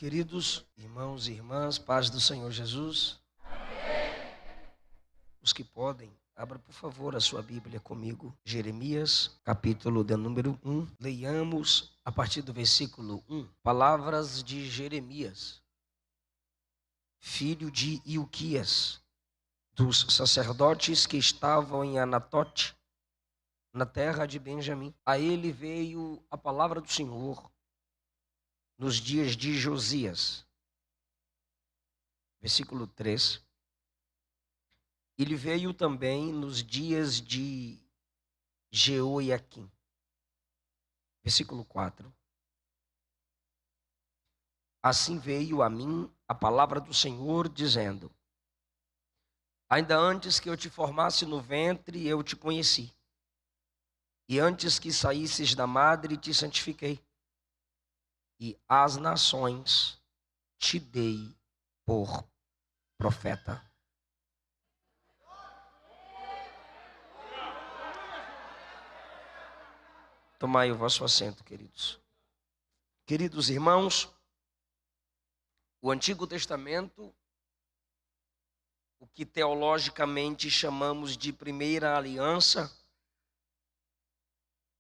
Queridos irmãos e irmãs, paz do Senhor Jesus. Amém. Os que podem, abra por favor a sua Bíblia comigo. Jeremias, capítulo de número 1. Leiamos a partir do versículo 1. Palavras de Jeremias, filho de Ilquias, dos sacerdotes que estavam em Anatote, na terra de Benjamim. A ele veio a palavra do Senhor nos dias de Josias. Versículo 3. Ele veio também nos dias de Jeoiaquim. Versículo 4. Assim veio a mim a palavra do Senhor, dizendo: ainda antes que eu te formasse no ventre, eu te conheci. E antes que saísses da madre, te santifiquei. E às nações te dei por profeta. Tomai o vosso assento, queridos. Queridos irmãos, o Antigo Testamento, o que teologicamente chamamos de primeira aliança,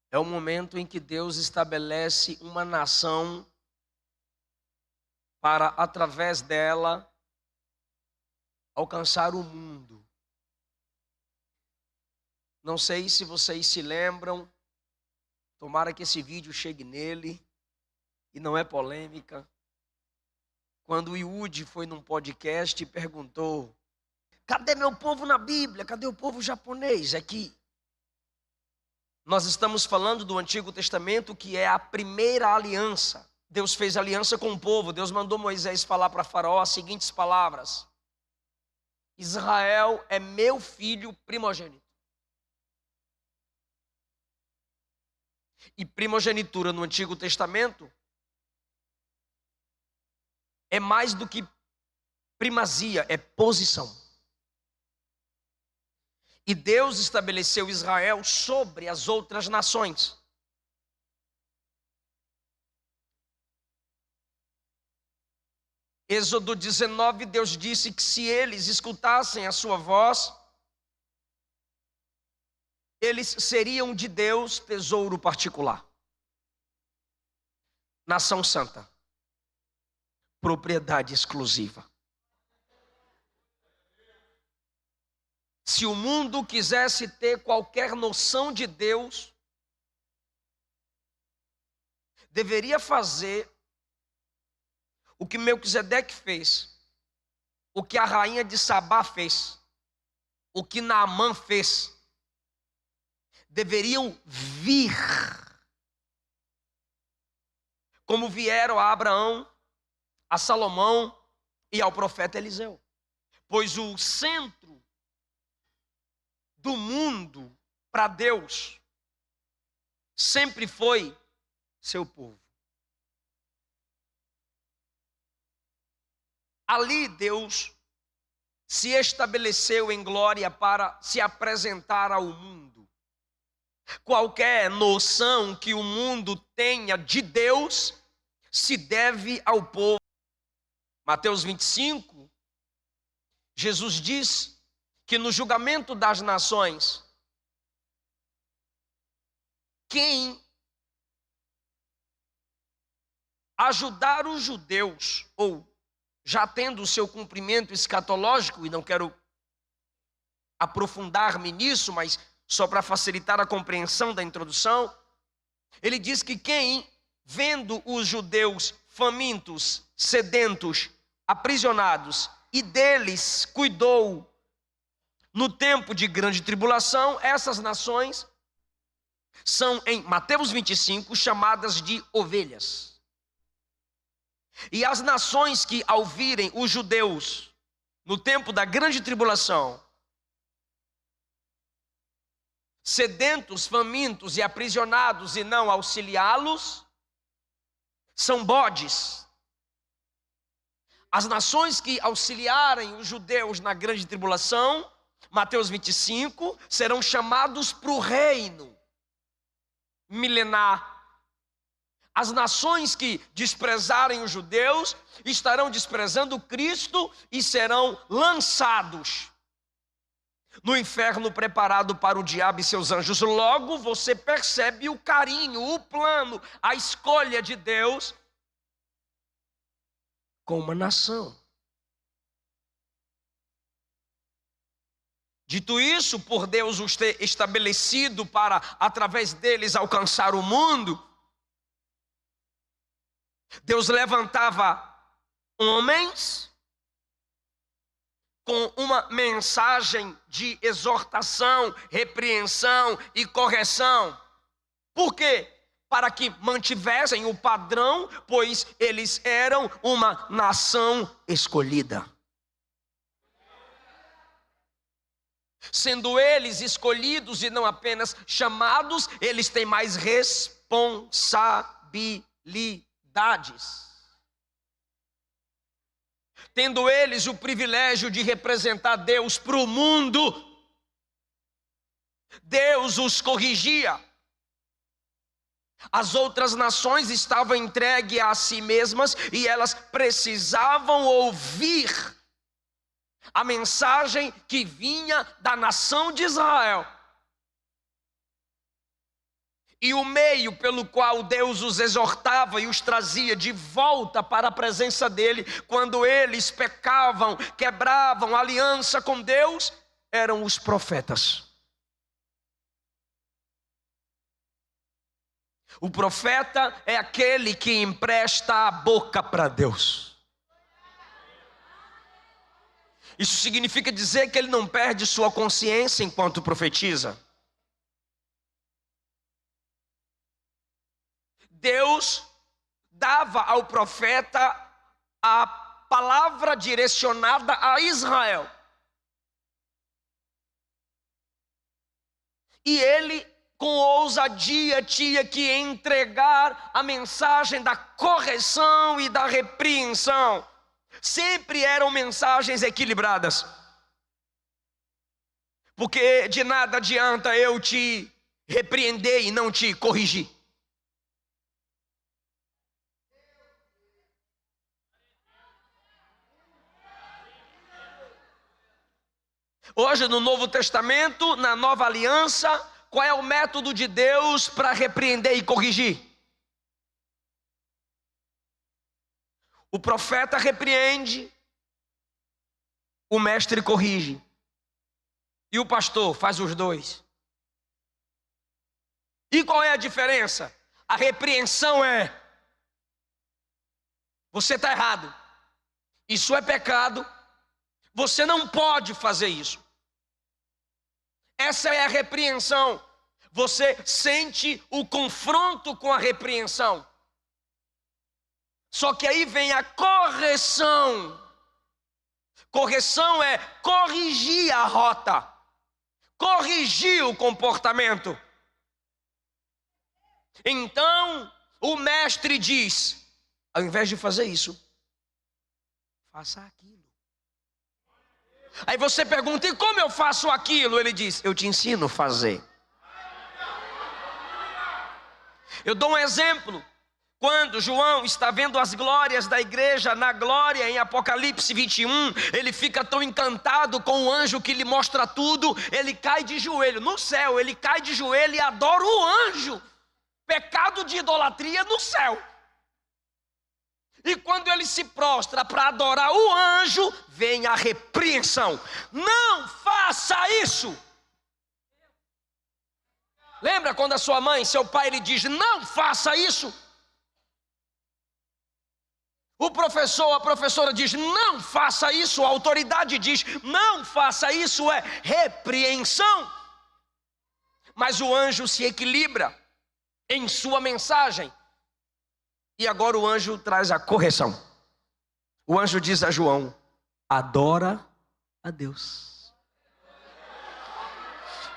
é o momento em que Deus estabelece uma nação para, através dela, alcançar o mundo. Não sei se vocês se lembram, tomara que esse vídeo chegue nele, e não é polêmica. Quando o Yudi foi num podcast e perguntou: cadê meu povo na Bíblia? Cadê o povo japonês? É que nós estamos falando do Antigo Testamento, que é a primeira aliança. Deus fez aliança com o povo. Deus mandou Moisés falar para Faraó as seguintes palavras: Israel é meu filho primogênito. E primogenitura no Antigo Testamento é mais do que primazia, é posição. E Deus estabeleceu Israel sobre as outras nações. Êxodo 19, Deus disse que se eles escutassem a sua voz, eles seriam de Deus tesouro particular. Nação santa, propriedade exclusiva. Se o mundo quisesse ter qualquer noção de Deus, deveria fazer o que Melquisedeque fez, o que a rainha de Sabá fez, o que Naamã fez. Deveriam vir, como vieram a Abraão, a Salomão e ao profeta Eliseu. Pois o centro do mundo para Deus sempre foi seu povo. Ali Deus se estabeleceu em glória para se apresentar ao mundo. Qualquer noção que o mundo tenha de Deus se deve ao povo. Mateus 25, Jesus diz que no julgamento das nações, quem ajudar os judeus, ou já tendo o seu cumprimento escatológico, e não quero aprofundar-me nisso, mas só para facilitar a compreensão da introdução, ele diz que quem, vendo os judeus famintos, sedentos, aprisionados, e deles cuidou no tempo de grande tribulação, essas nações são, em Mateus 25, chamadas de ovelhas. E as nações que, ao virem os judeus no tempo da grande tribulação, sedentos, famintos e aprisionados, e não auxiliá-los, são bodes. As nações que auxiliarem os judeus na grande tribulação, Mateus 25, serão chamados para o reino milenar. As nações que desprezarem os judeus estarão desprezando Cristo e serão lançados no inferno preparado para o diabo e seus anjos. Logo você percebe o carinho, o plano, a escolha de Deus com uma nação. Dito isso, por Deus os ter estabelecido para, através deles, alcançar o mundo, Deus levantava homens com uma mensagem de exortação, repreensão e correção. Por quê? Para que mantivessem o padrão, pois eles eram uma nação escolhida. Sendo eles escolhidos e não apenas chamados, eles têm mais responsabilidades. Tendo eles o privilégio de representar Deus para o mundo, Deus os corrigia. As outras nações estavam entregues a si mesmas e elas precisavam ouvir a mensagem que vinha da nação de Israel. E o meio pelo qual Deus os exortava e os trazia de volta para a presença dele, quando eles pecavam, quebravam aliança com Deus, eram os profetas. O profeta é aquele que empresta a boca para Deus. Isso significa dizer que ele não perde sua consciência enquanto profetiza. Deus dava ao profeta a palavra direcionada a Israel. E ele, com ousadia, tinha que entregar a mensagem da correção e da repreensão. Sempre eram mensagens equilibradas. Porque de nada adianta eu te repreender e não te corrigir. Hoje no Novo Testamento, na Nova Aliança, qual é o método de Deus para repreender e corrigir? O profeta repreende, o mestre corrige. E o pastor faz os dois. E qual é a diferença? A repreensão é: você está errado, isso é pecado, você não pode fazer isso. Essa é a repreensão. Você sente o confronto com a repreensão. Só que aí vem a correção. Correção é corrigir a rota, corrigir o comportamento. Então, o mestre diz: ao invés de fazer isso, faça aquilo. Aí você pergunta: e como eu faço aquilo? Ele diz: eu te ensino a fazer. Eu dou um exemplo. Quando João está vendo as glórias da igreja na glória em Apocalipse 21, ele fica tão encantado com o anjo que lhe mostra tudo, ele cai de joelho no céu, ele cai de joelho e adora o anjo. Pecado de idolatria no céu. E quando ele se prostra para adorar o anjo, vem a repreensão: não faça isso. Lembra quando a sua mãe, seu pai lhe diz: não faça isso? O professor, a professora diz: não faça isso. A autoridade diz: não faça isso. É repreensão. Mas o anjo se equilibra em sua mensagem. E agora o anjo traz a correção. O anjo diz a João: adora a Deus.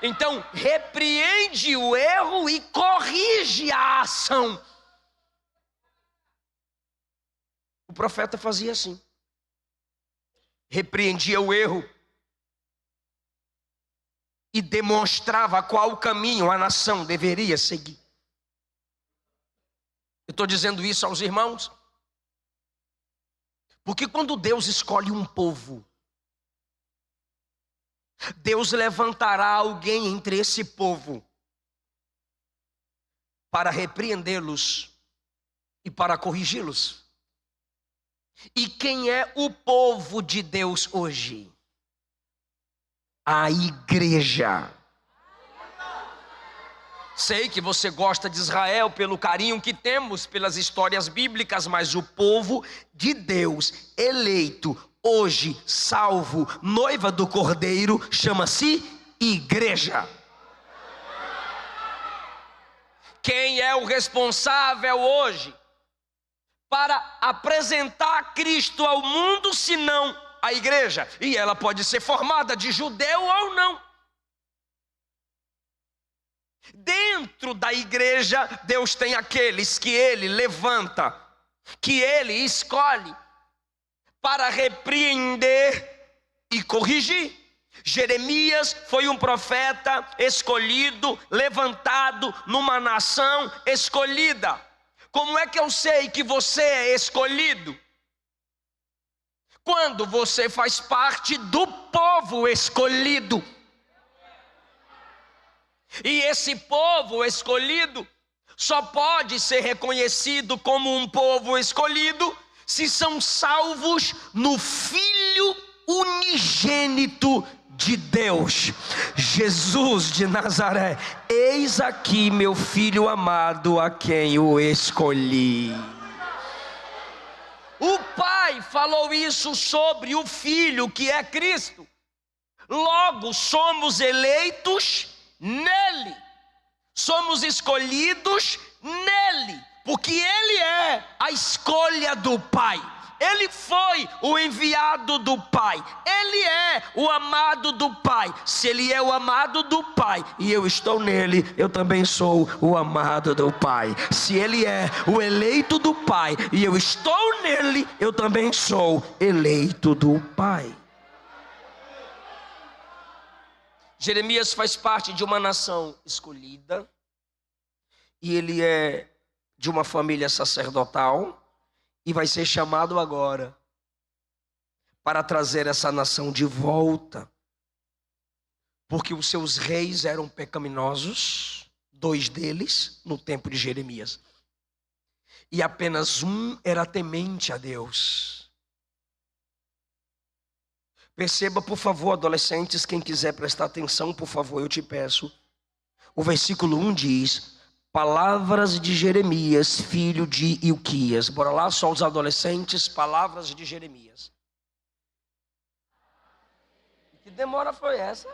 Então repreende o erro e corrige a ação. O profeta fazia assim. Repreendia o erro e demonstrava qual caminho a nação deveria seguir. Eu estou dizendo isso aos irmãos, porque quando Deus escolhe um povo, Deus levantará alguém entre esse povo para repreendê-los e para corrigi-los. E quem é o povo de Deus hoje? A igreja. Sei que você gosta de Israel pelo carinho que temos pelas histórias bíblicas, mas o povo de Deus, eleito, hoje salvo, noiva do Cordeiro, chama-se igreja. Quem é o responsável hoje para apresentar Cristo ao mundo, senão a igreja? E ela pode ser formada de judeu ou não. Dentro da igreja, Deus tem aqueles que Ele levanta, que Ele escolhe para repreender e corrigir. Jeremias foi um profeta escolhido, levantado numa nação escolhida. Como é que eu sei que você é escolhido? Quando você faz parte do povo escolhido. E esse povo escolhido só pode ser reconhecido como um povo escolhido se são salvos no Filho unigênito de Deus, Jesus de Nazaré. Eis aqui meu filho amado, a quem eu escolhi. O Pai falou isso sobre o Filho, que é Cristo. Logo somos eleitos nele, somos escolhidos nele, porque ele é a escolha do Pai. Ele foi o enviado do Pai, ele é o amado do Pai. Se ele é o amado do Pai e eu estou nele, eu também sou o amado do Pai. Se ele é o eleito do Pai e eu estou nele, eu também sou eleito do Pai. Jeremias faz parte de uma nação escolhida, e ele é de uma família sacerdotal, e vai ser chamado agora para trazer essa nação de volta, porque os seus reis eram pecaminosos, 2 deles no tempo de Jeremias, e apenas um era temente a Deus. Perceba, por favor, adolescentes, quem quiser prestar atenção, por favor, eu te peço. O versículo 1 diz: palavras de Jeremias, filho de Ilquias. Bora lá, só os adolescentes, palavras de Jeremias. Que demora foi essa?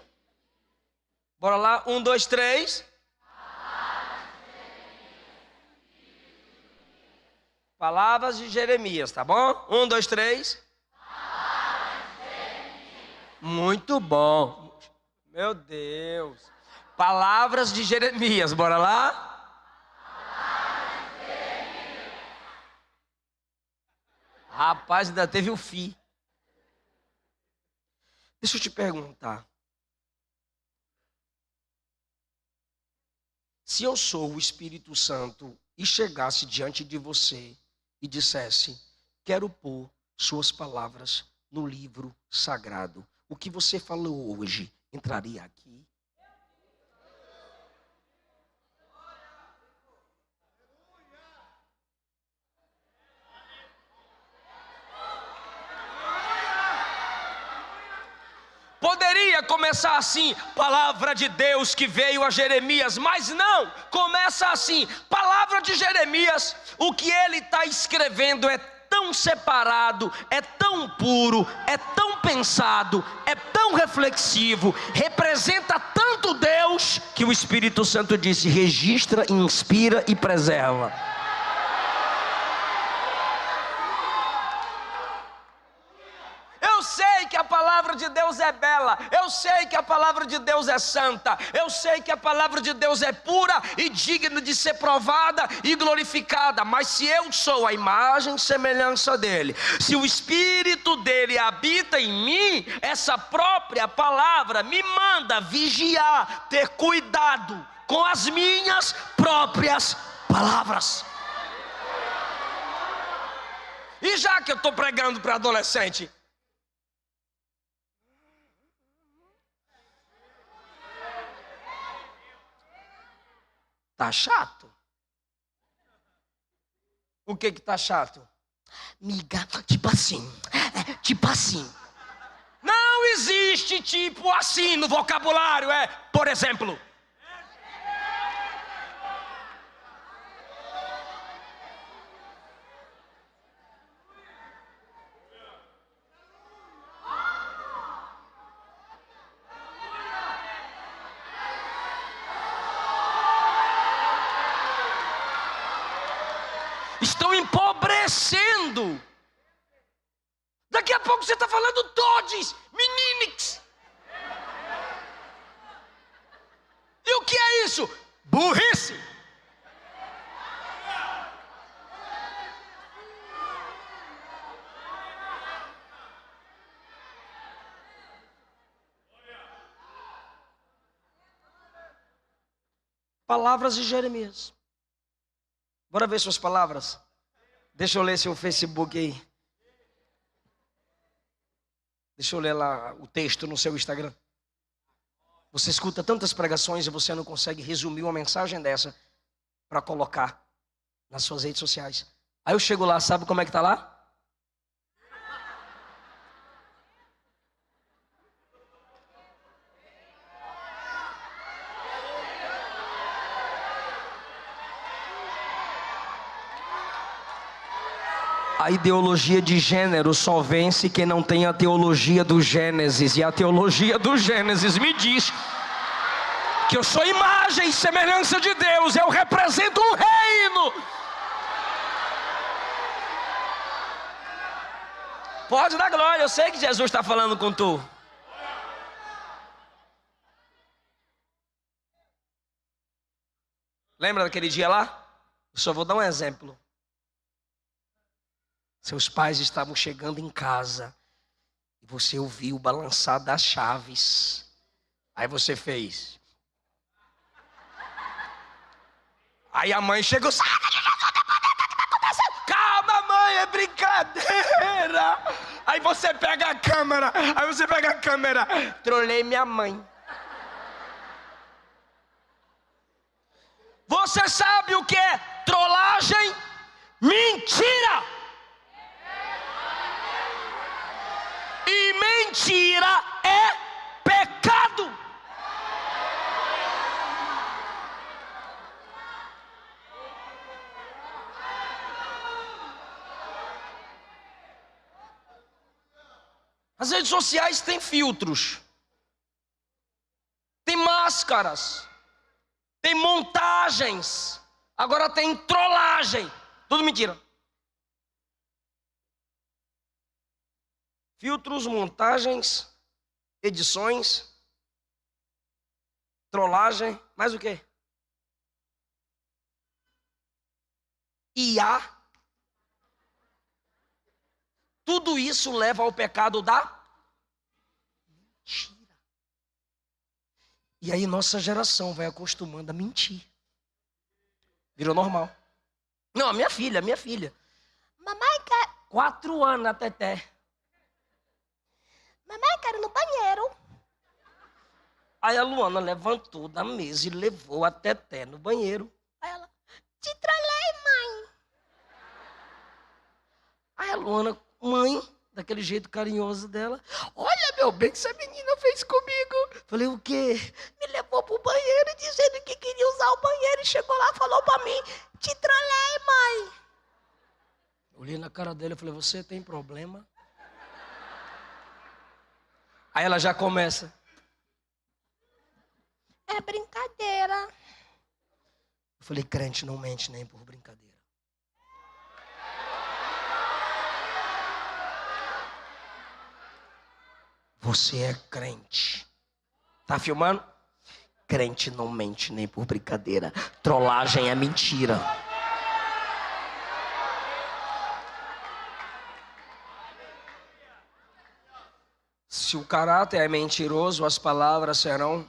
Bora lá, 1, 2, 3. Palavras de Jeremias, tá bom? 1, 2, 3. Muito bom. Meu Deus. Palavras de Jeremias. Bora lá? Rapaz, ainda teve o fim. Deixa eu te perguntar. Se eu sou o Espírito Santo e chegasse diante de você e dissesse: quero pôr suas palavras no livro sagrado, o que você falou hoje entraria aqui? Poderia começar assim, palavra de Deus que veio a Jeremias, mas não, começa assim, palavra de Jeremias. O que ele está escrevendo é tão separado, é tão puro, é tão pensado, é tão reflexivo, representa tanto Deus, que o Espírito Santo disse: registra, inspira e preserva. Eu sei que a palavra de Deus é bela, eu sei que a palavra de Deus é santa, eu sei que a palavra de Deus é pura e digna de ser provada e glorificada, mas se eu sou a imagem e semelhança dele, se o Espírito dele habita em mim, essa própria palavra me manda vigiar, ter cuidado com as minhas próprias palavras. E já que eu estou pregando para adolescente, tá chato. O que tá chato? Miga, tipo assim, tipo assim. Não existe tipo assim no vocabulário, por exemplo. Estão empobrecendo. Daqui a pouco você está falando todes, meninix. E o que é isso? Burrice. Palavras de Jeremias. Bora ver suas palavras. Deixa eu ler seu Facebook aí. Deixa eu ler lá o texto no seu Instagram. Você escuta tantas pregações e você não consegue resumir uma mensagem dessa para colocar nas suas redes sociais. Aí eu chego lá, sabe como é que tá lá? A ideologia de gênero só vence quem não tem a teologia do Gênesis. E a teologia do Gênesis me diz que eu sou imagem e semelhança de Deus. Eu represento um reino. Pode dar glória, eu sei que Jesus está falando com tu. Lembra daquele dia lá? Eu só vou dar um exemplo. Seus pais estavam chegando em casa e você ouviu o balançar das chaves. Aí você fez. Aí a mãe chegou. Calma, mãe, é brincadeira. Aí você pega a câmera. Trolei minha mãe. Você sabe o que é trollagem? Mentira! E mentira é pecado. As redes sociais têm filtros, tem máscaras, tem montagens, agora tem trollagem. Tudo mentira. Filtros, montagens, edições, trollagem, mais o quê? IA. Tudo isso leva ao pecado da mentira. E aí nossa geração vai acostumando a mentir. Virou normal. Não, a minha filha. Mamãe quer 4 anos a Teté. Mamãe, quero ir no banheiro. Aí a Luana levantou da mesa e levou a Teté no banheiro. Aí ela, te trolei, mãe. Aí a Luana, mãe, daquele jeito carinhoso dela, olha, meu bem, que essa menina fez comigo. Falei, o quê? Me levou pro banheiro dizendo que queria usar o banheiro e chegou lá e falou pra mim, te trolei, mãe. Olhei na cara dela e falei, você tem problema? Aí ela já começa. É brincadeira. Eu falei, crente não mente nem por brincadeira. Você é crente. Tá filmando? Crente não mente nem por brincadeira. Trollagem é mentira. Se o caráter é mentiroso, as palavras serão.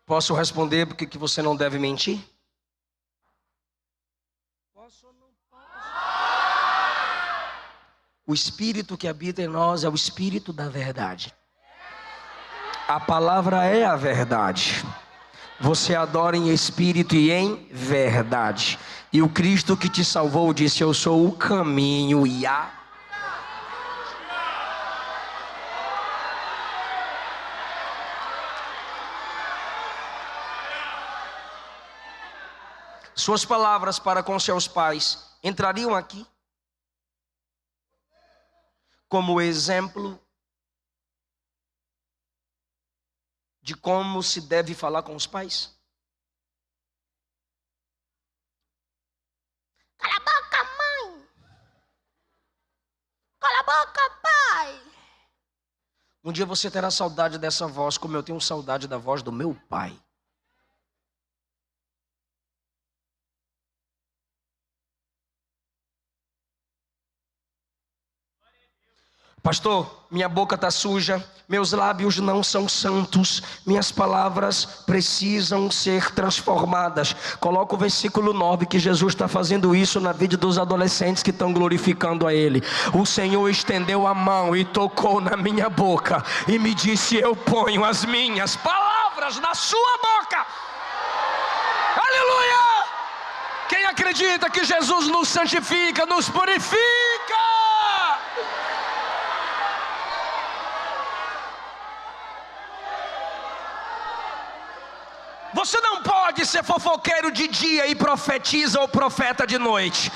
Posso responder porque que você não deve mentir? Posso ou não posso? O Espírito que habita em nós é o Espírito da verdade. A palavra é a verdade. Você adora em espírito e em verdade. E o Cristo que te salvou disse: eu sou o caminho e a... Suas palavras para com seus pais entrariam aqui como exemplo de como se deve falar com os pais? Cala a boca, mãe! Cala a boca, pai! Um dia você terá saudade dessa voz, como eu tenho saudade da voz do meu pai. Pastor, minha boca está suja, meus lábios não são santos, minhas palavras precisam ser transformadas. Coloca o versículo 9, que Jesus está fazendo isso na vida dos adolescentes que estão glorificando a Ele. O Senhor estendeu a mão e tocou na minha boca e me disse: eu ponho as minhas palavras na sua boca. Aleluia! Quem acredita que Jesus nos santifica, nos purifica? Você não pode ser fofoqueiro de dia e profetiza ou profeta de noite.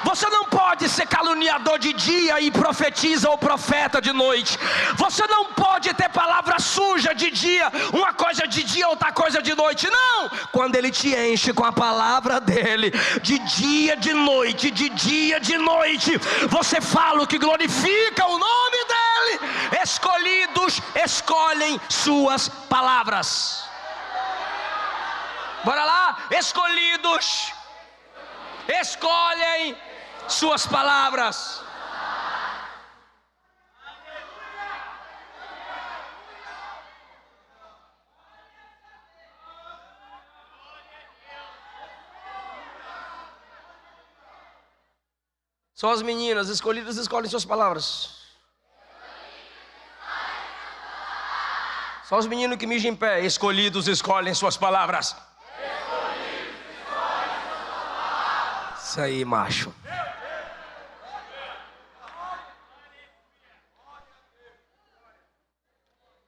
Você não pode ser caluniador de dia e profetiza ou profeta de noite. Você não pode ter palavra suja de dia, uma coisa de dia, outra coisa de noite. Não! Quando Ele te enche com a palavra dEle, de dia, de noite, de dia, de noite, você fala o que glorifica o nome dEle. Escolhidos escolhem suas palavras. Bora lá, escolhidos escolhem suas palavras. Só as meninas escolhidas escolhem suas palavras. Só os meninos que mijam em pé, escolhidos escolhem suas palavras. Isso aí, macho.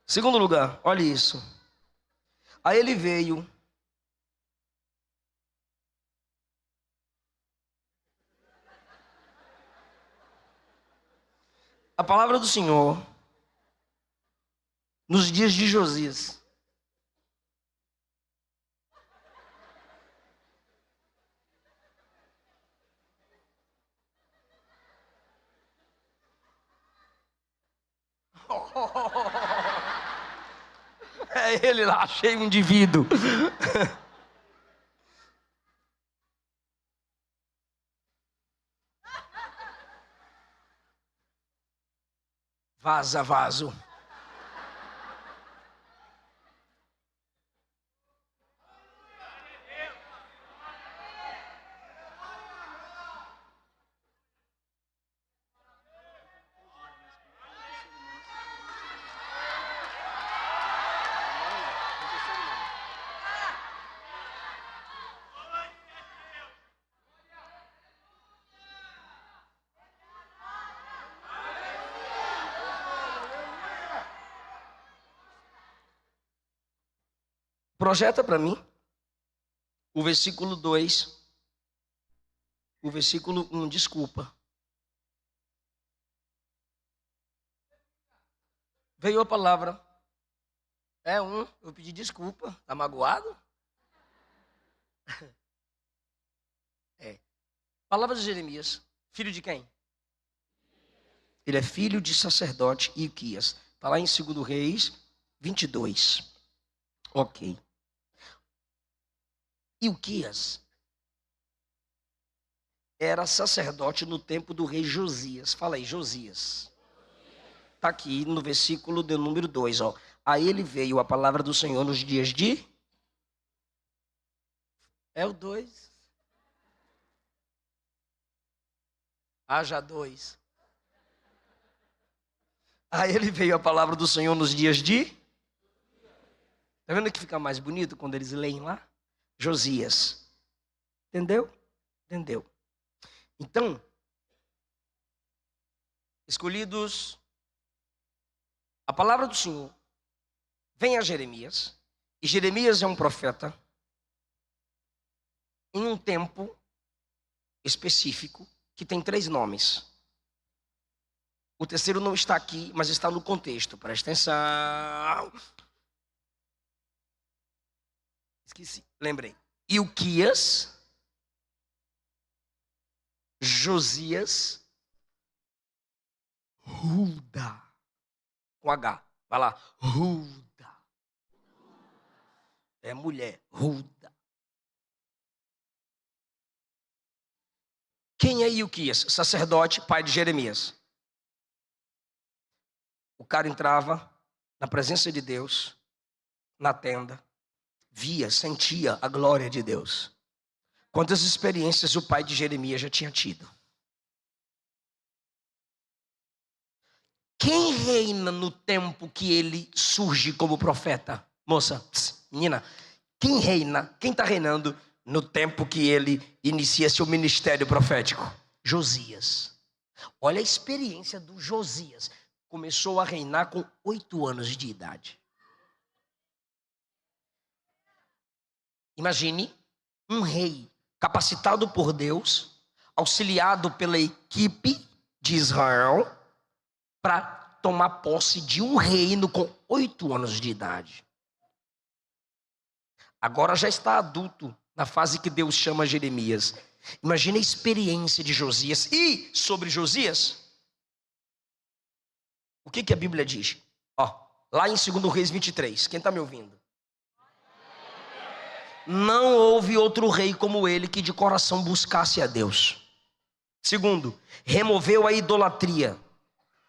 Segundo lugar, olha isso. Aí ele veio. A palavra do Senhor, nos dias de Josias. É ele lá, cheio de indivíduo. Vaza, vaso. Projeta para mim o versículo 2, o versículo 1, desculpa. Veio a palavra. Eu pedi desculpa, tá magoado? Palavra de Jeremias, filho de quem? Ele é filho de sacerdote Ilquias. Está lá em 2 Reis 22. Ok. Ilquias era sacerdote no tempo do rei Josias. Fala aí, Josias. Está aqui no versículo de número 2. Ó. A ele veio a palavra do Senhor nos dias de... É o 2. Haja dois. Aí ele veio a palavra do Senhor nos dias de... Tá vendo que fica mais bonito quando eles leem lá? Josias. Entendeu? Entendeu? Então, escolhidos, a palavra do Senhor vem a Jeremias. E Jeremias é um profeta em um tempo específico que tem 3 nomes. O terceiro não está aqui, mas está no contexto. Presta atenção. Esqueci, lembrei. Ilquias, Josias, Hulda. Com H. Vai lá. Hulda. É mulher. Hulda. Quem é Ilquias? Sacerdote, pai de Jeremias. O cara entrava na presença de Deus, na tenda, via, sentia a glória de Deus. Quantas experiências o pai de Jeremias já tinha tido? Quem reina no tempo que ele surge como profeta? Moça, menina, quem reina? Quem está reinando no tempo que ele inicia seu ministério profético? Josias. Olha a experiência do Josias. Começou a reinar com 8 anos de idade. Imagine um rei capacitado por Deus, auxiliado pela equipe de Israel, para tomar posse de um reino com 8 anos de idade. Agora já está adulto, na fase que Deus chama Jeremias. Imagine a experiência de Josias. E sobre Josias, o que a Bíblia diz? Lá em 2 Reis 23, quem está me ouvindo? Não houve outro rei como ele que de coração buscasse a Deus. Segundo, removeu a idolatria,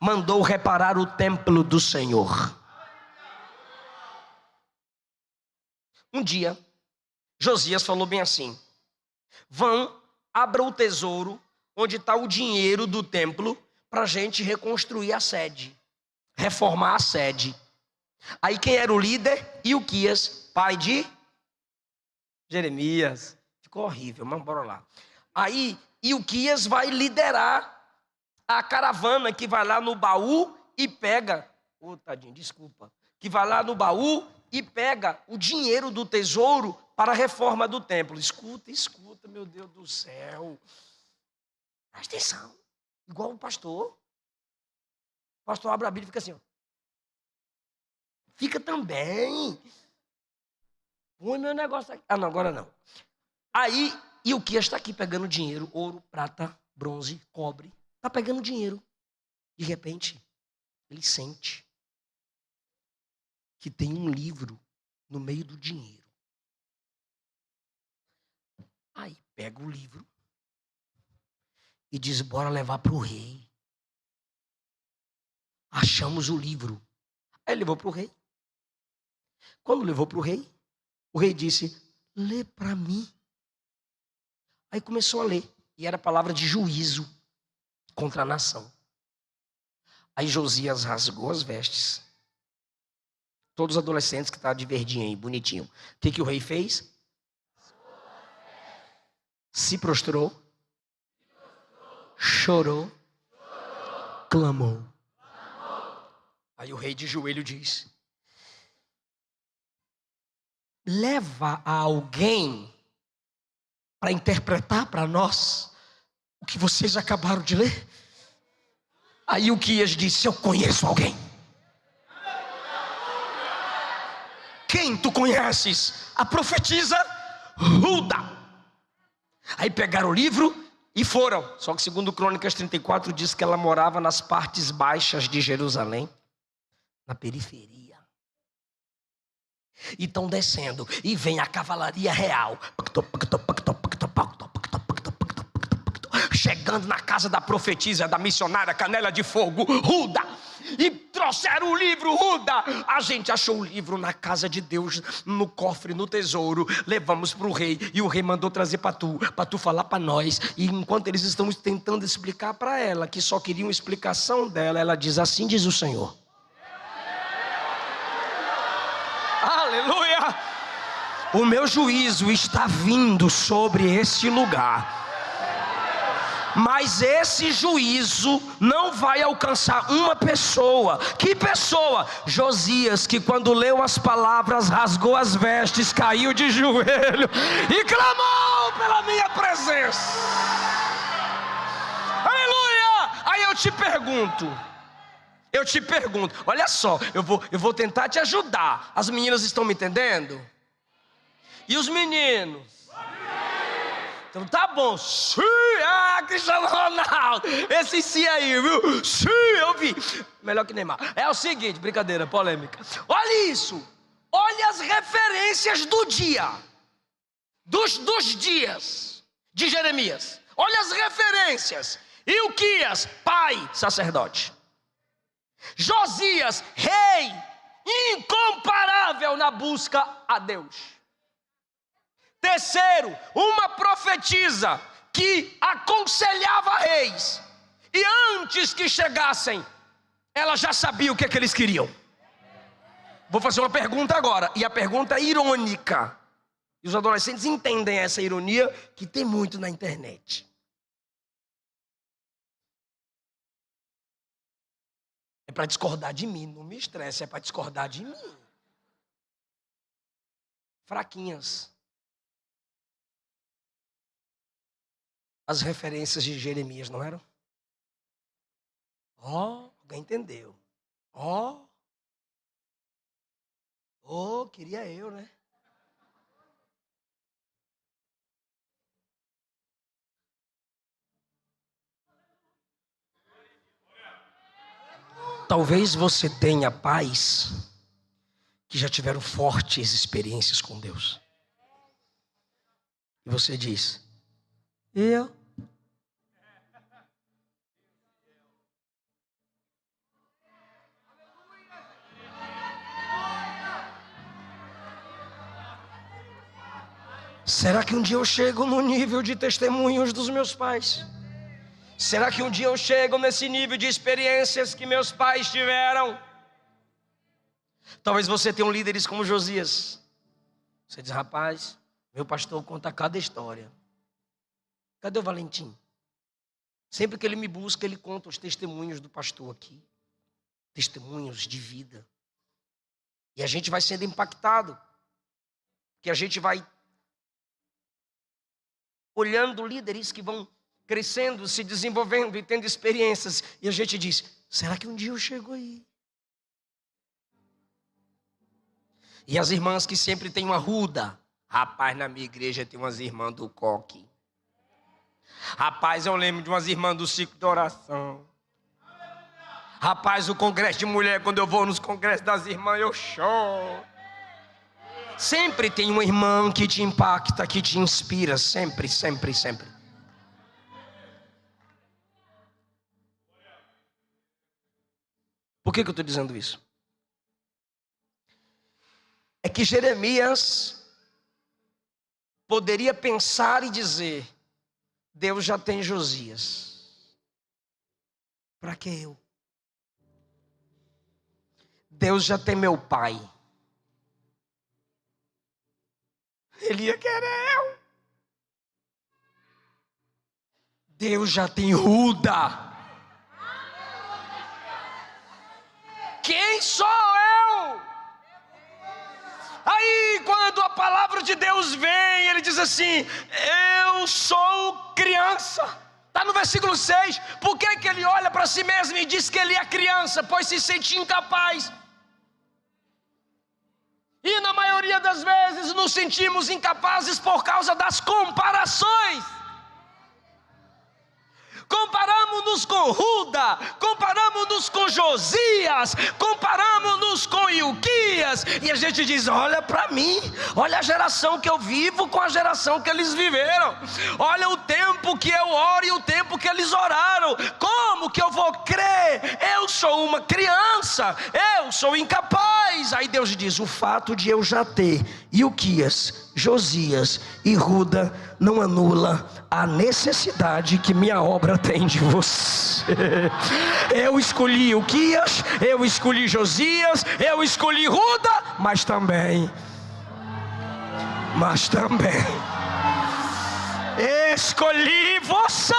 mandou reparar o templo do Senhor. Um dia, Josias falou bem assim: vão, abra o tesouro onde está o dinheiro do templo para a gente reconstruir a sede, reformar a sede. Aí quem era o líder? Ilquias, pai de Jeremias. Ficou horrível, mas bora lá. Aí Ilquias vai liderar a caravana que vai lá no baú e pega... tadinho, desculpa. Que vai lá no baú e pega o dinheiro do tesouro para a reforma do templo. Escuta, meu Deus do céu. Presta atenção. Igual o pastor. O pastor abre a Bíblia e fica assim, ó. Fica também. Põe meu negócio aqui. Não, agora não. Aí, Ilquias está aqui pegando dinheiro, ouro, prata, bronze, cobre. Está pegando dinheiro. De repente, ele sente que tem um livro no meio do dinheiro. Aí pega o livro e diz, bora levar para o rei. Achamos o livro. Aí levou para o rei. Quando levou para o rei disse, lê para mim. Aí começou a ler. E era palavra de juízo contra a nação. Aí Josias rasgou as vestes. Todos os adolescentes que estavam de verdinho aí, bonitinho. O que o rei fez? Se prostrou. Chorou. Clamou. Aí o rei de joelho diz, leva a alguém para interpretar para nós o que vocês acabaram de ler. Aí Ilquias disse, eu conheço alguém. Quem tu conheces? A profetisa Hulda. Aí pegaram o livro e foram. Só que segundo Crônicas 34 diz que ela morava nas partes baixas de Jerusalém, na periferia. E estão descendo e vem a cavalaria real, chegando na casa da profetisa, da missionária Canela de Fogo, Hulda, e trouxeram o livro, Ruda. A gente achou o livro na casa de Deus, no cofre, no tesouro. Levamos para o rei e o rei mandou trazer para tu falar para nós. E enquanto eles estão tentando explicar para ela, que só queriam explicação dela, ela diz: assim diz o Senhor. Aleluia! O meu juízo está vindo sobre este lugar. Mas esse juízo não vai alcançar uma pessoa. Que pessoa? Josias, que quando leu as palavras, rasgou as vestes, caiu de joelho e clamou pela minha presença. Aleluia! Aí eu te pergunto, olha só, eu vou tentar te ajudar. As meninas estão me entendendo? E os meninos? Então tá bom. Sim, Cristiano Ronaldo. Esse sim aí, viu? Sim, eu vi. Melhor que Neymar. É o seguinte, brincadeira, polêmica. Olha isso. Olha as referências do dia. Dos dias de Jeremias. Olha as referências. Ilquias, pai, sacerdote. Josias, rei, incomparável na busca a Deus. Terceiro, uma profetisa que aconselhava reis. E antes que chegassem, ela já sabia o que eles queriam. Vou fazer uma pergunta agora, e a pergunta é irônica. E os adolescentes entendem essa ironia, que tem muito na internet. É para discordar de mim, não me estresse, é para discordar de mim. Fraquinhas. As referências de Jeremias, não eram? Alguém entendeu. Queria eu, né? Talvez você tenha pais que já tiveram fortes experiências com Deus. E você diz: eu? Será que um dia eu chego no nível de testemunhos dos meus pais? Será que um dia eu chego nesse nível de experiências que meus pais tiveram? Talvez você tenha líderes como Josias. Você diz: rapaz, meu pastor conta cada história. Cadê o Valentim? Sempre que ele me busca, ele conta os testemunhos do pastor aqui. Testemunhos de vida. E a gente vai sendo impactado. Que a gente vai olhando líderes que vão crescendo, se desenvolvendo e tendo experiências. E a gente diz: será que um dia eu chego aí? E as irmãs que sempre têm uma ruda. Rapaz, na minha igreja tem umas irmãs do coque. Rapaz, eu lembro de umas irmãs do ciclo de oração. Rapaz, o congresso de mulher, quando eu vou nos congressos das irmãs, eu choro. Sempre tem uma irmã que te impacta, que te inspira. Sempre, sempre, sempre. Por que eu estou dizendo isso? É que Jeremias poderia pensar e dizer: Deus já tem Josias. Para que eu? Deus já tem meu pai. Ele ia querer eu. Deus já tem Ruda. Quem sou eu? Aí quando a palavra de Deus vem, ele diz assim: eu sou criança. Está no versículo 6. Por que ele olha para si mesmo e diz que ele é criança? Pois se sente incapaz. E na maioria das vezes nos sentimos incapazes por causa das comparações. Comparamos-nos com Ruda, comparamos-nos comparamos-nos com Josias, comparamos-nos com Ilquias, e a gente diz: olha para mim, olha a geração que eu vivo com a geração que eles viveram, olha o tempo que eu oro e o tempo que eles oraram, como que eu vou crer? Eu sou uma criança, eu sou incapaz. Aí Deus diz: o fato de eu já ter Ilquias, Josias e Ruda não anula a necessidade que minha obra tem de você. Eu escolhi Ilquias, eu escolhi Josias, eu escolhi Ruda, mas também escolhi você.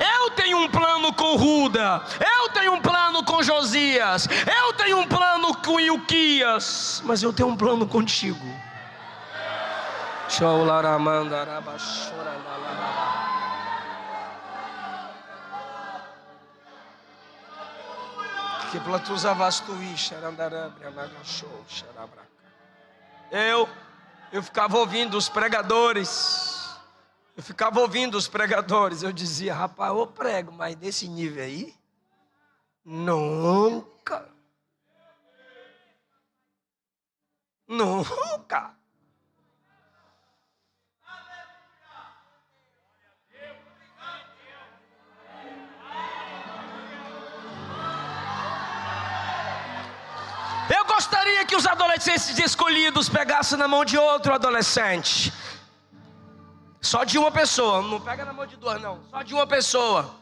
Eu tenho um plano com Ruda, eu tenho um plano com Josias, eu tenho um plano com Ilquias, mas eu tenho um plano contigo. Eu ficava ouvindo os pregadores. Eu dizia: rapaz, eu prego, mas desse nível aí, nunca. Eu gostaria que os adolescentes escolhidos pegassem na mão de outro adolescente. Só de uma pessoa, não pega na mão de duas não, só de uma pessoa.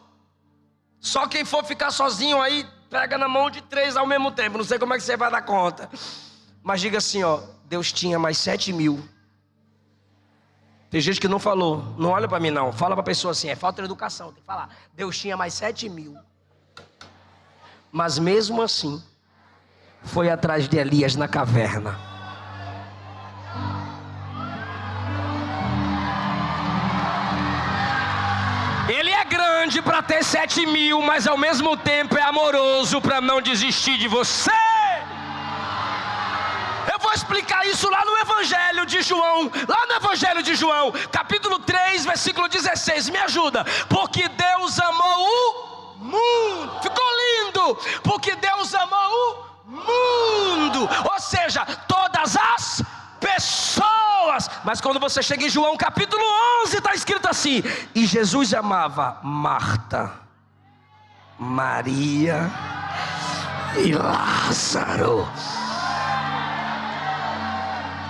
Só quem for ficar sozinho aí, pega na mão de três ao mesmo tempo. Não sei como é que você vai dar conta. Mas diga assim, ó: Deus tinha mais 7.000. Tem gente que não falou, não olha para mim não. Fala para a pessoa assim, é falta de educação, tem que falar: Deus tinha mais 7.000. Mas mesmo assim, foi atrás de Elias na caverna. Ele é grande para ter 7.000, mas ao mesmo tempo é amoroso para não desistir de você. Eu vou explicar isso lá no Evangelho de João. Lá no Evangelho de João, capítulo 3, versículo 16. Me ajuda. Porque Deus amou o mundo. Ficou lindo. Porque Deus amou o mundo. Ou seja, todas as pessoas. Mas quando você chega em João capítulo 11, está escrito assim: e Jesus amava Marta, Maria e Lázaro.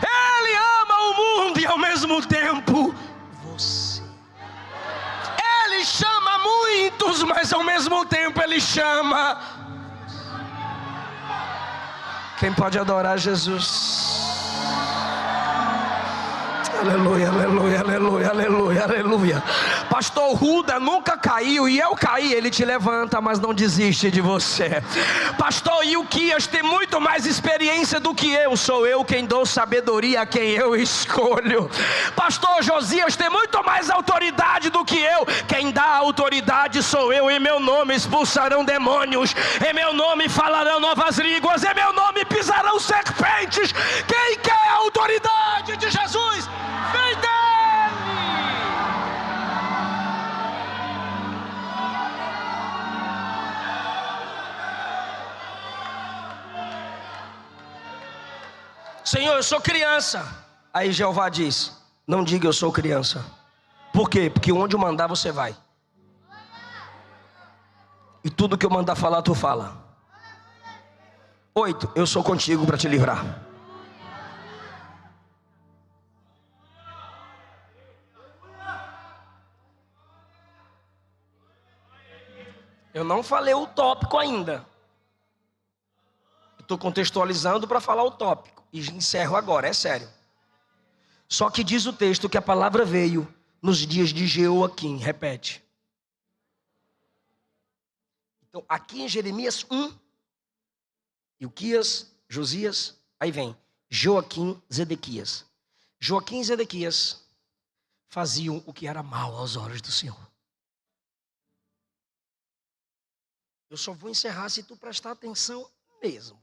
Ele ama o mundo e ao mesmo tempo você. Ele chama muitos, mas ao mesmo tempo ele chama. Quem pode adorar Jesus? Aleluia, aleluia, aleluia, aleluia, aleluia. Pastor Ruda nunca caiu, e eu caí, ele te levanta, mas não desiste de você. Pastor Ilquias tem muito mais experiência do que eu. Sou eu quem dou sabedoria a quem eu escolho. Pastor Josias tem muito mais autoridade do que eu. Quem dá autoridade sou eu. Em meu nome expulsarão demônios, em meu nome falarão novas línguas, em meu nome pisarão serpentes. Quem quer a autoridade de Jesus? Vem dele! Senhor, eu sou criança. Aí Jeová diz: não diga eu sou criança. Por quê? Porque onde eu mandar você vai. E tudo que eu mandar falar, tu fala. 8, eu sou contigo para te livrar. Eu não falei o tópico ainda. Estou contextualizando para falar o tópico. E encerro agora, é sério. Só que diz o texto que a palavra veio nos dias de Joaquim. Repete. Então, aqui em Jeremias 1, Ilquias, Josias, aí vem Joaquim, Zedequias. Joaquim e Zedequias faziam o que era mal aos olhos do Senhor. Eu só vou encerrar se tu prestar atenção mesmo.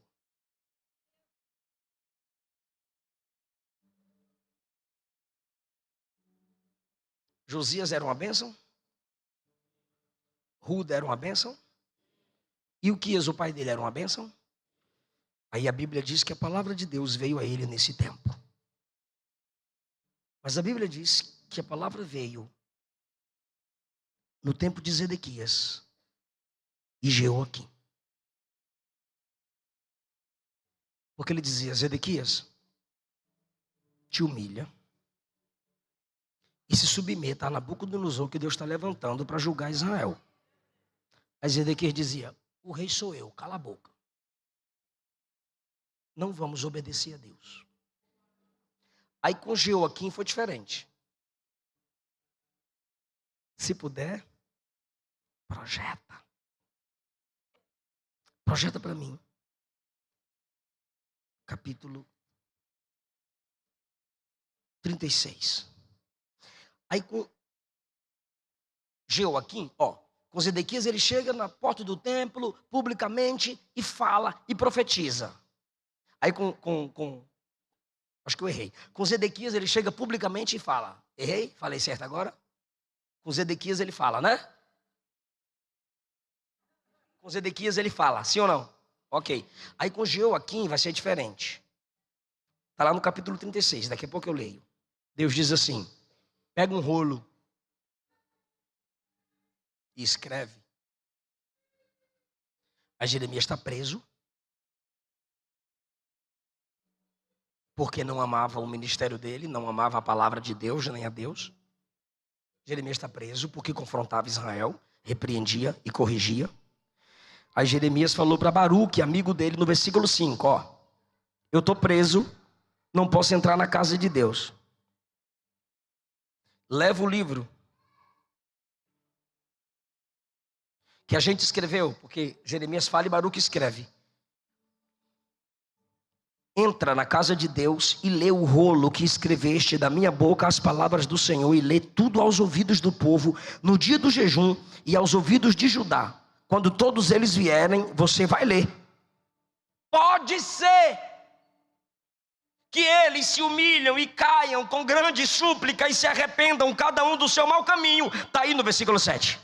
Josias era uma bênção. Ruda era uma bênção. E Uquias, o pai dele, era uma bênção? Aí a Bíblia diz que a palavra de Deus veio a ele nesse tempo. Mas a Bíblia diz que a palavra veio no tempo de Zedequias e Jeoaquim. Porque ele dizia: Zedequias, te humilha e se submeta a Nabucodonosor, que Deus está levantando para julgar Israel. Aí Zedequias dizia: o rei sou eu, cala a boca. Não vamos obedecer a Deus. Aí com Jeoaquim foi diferente. Se puder, projeta. Projeta para mim. Capítulo 36. Aí com Jeoaquim, com Zedequias, ele chega na porta do templo, publicamente, e fala e profetiza. Aí acho que eu errei. Com Zedequias, ele chega publicamente e fala. Errei? Falei certo agora? Com Zedequias ele fala, né? Com Zedequias ele fala, sim ou não? Ok. Aí com Jeoaquim vai ser diferente. Está lá no capítulo 36, daqui a pouco eu leio. Deus diz assim: pega um rolo e escreve. Aí Jeremias está preso, porque não amava o ministério dele, não amava a palavra de Deus, nem a Deus. Jeremias está preso porque confrontava Israel, repreendia e corrigia. Aí Jeremias falou para Baruque, amigo dele, no versículo 5, eu estou preso, não posso entrar na casa de Deus. Leva o livro que a gente escreveu, porque Jeremias fala e Baruque escreve. Entra na casa de Deus e lê o rolo que escreveste da minha boca as palavras do Senhor, e lê tudo aos ouvidos do povo no dia do jejum e aos ouvidos de Judá. Quando todos eles vierem, você vai ler. Pode ser que eles se humilham e caiam com grande súplica e se arrependam, cada um do seu mau caminho. Está aí no versículo 7.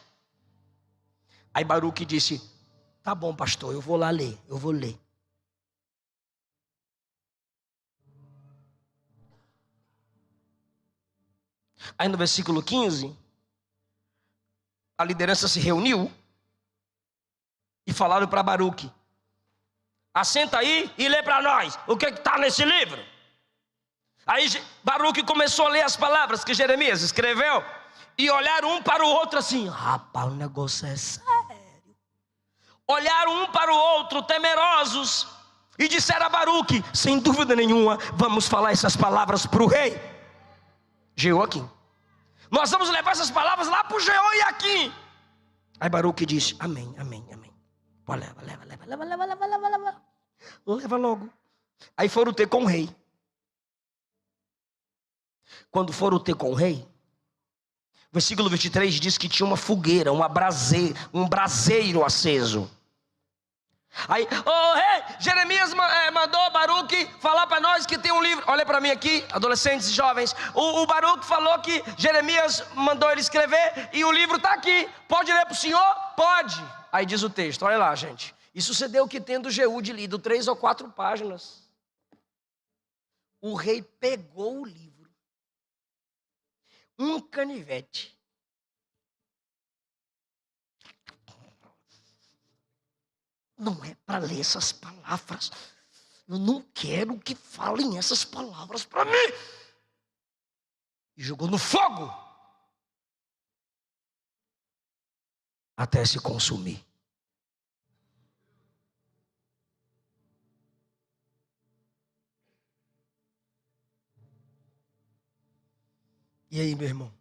Aí Baruque disse: tá bom, pastor, eu vou lá ler, eu vou ler. Aí no versículo 15, a liderança se reuniu e falaram para Baruque: assenta aí e lê para nós o que está nesse livro. Aí Baruque começou a ler as palavras que Jeremias escreveu, e olharam um para o outro assim: rapaz, o negócio é sério. Olharam um para o outro temerosos e disseram a Baruque: sem dúvida nenhuma, vamos falar essas palavras para o rei Jeoaquim. Nós vamos levar essas palavras lá para o Jeoaquim. Aí Baruque disse: amém, amém, amém. Pô, leva logo. Aí foram ter com o rei. Quando foram ter com o rei, versículo 23 diz que tinha uma fogueira, um braseiro aceso. Aí, rei, Jeremias mandou Baruque falar para nós que tem um livro. Olha para mim aqui, adolescentes e jovens. O Baruque falou que Jeremias mandou ele escrever e o livro está aqui. Pode ler para o senhor? Pode. Aí diz o texto, olha lá, gente. E sucedeu que, tendo Jeúde lido 3 ou 4 páginas, o rei pegou o livro, um canivete, não é para ler essas palavras. Eu não quero que falem essas palavras para mim. E jogou no fogo até se consumir. E aí, meu irmão?